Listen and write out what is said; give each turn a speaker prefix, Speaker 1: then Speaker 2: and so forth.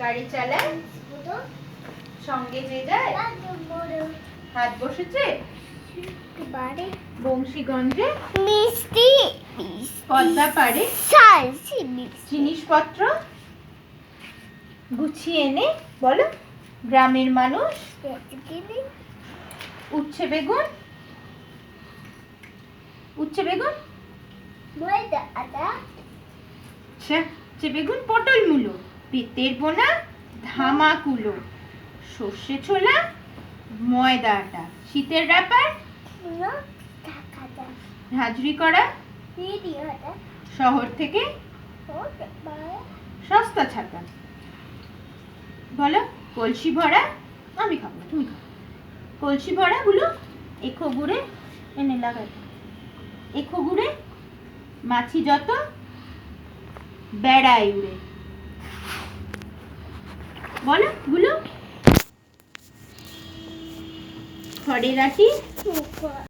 Speaker 1: গাড়ি চালায়, সঙ্গে যে যায়, হাত বসেছে বংশীগঞ্জে,
Speaker 2: মিষ্টি
Speaker 1: পদ্মা পাড়ে জিনিসপত্র গুছিয়ে এনে বলো গ্রামের মানুষ উচ্ছে বেগুন উচ্ছে বেগুন উচ্ছে বেগুন পটল মূলো পেটের বোনা ধামা কুলো সর্ষে ছোলা ময়দা আটা শীতের ব্যাপার হাজরি করা শহর থেকে সস্তা ছাতা বলো কলসি ভরা আমি খাবো না, তুমি খাও কলসি ভরা গুলো এখো গুড়ে এনে লাগাই এখো গুড়ে মাছি যত বেড়ায় উড়ে বলো গুলো খড়ের আটি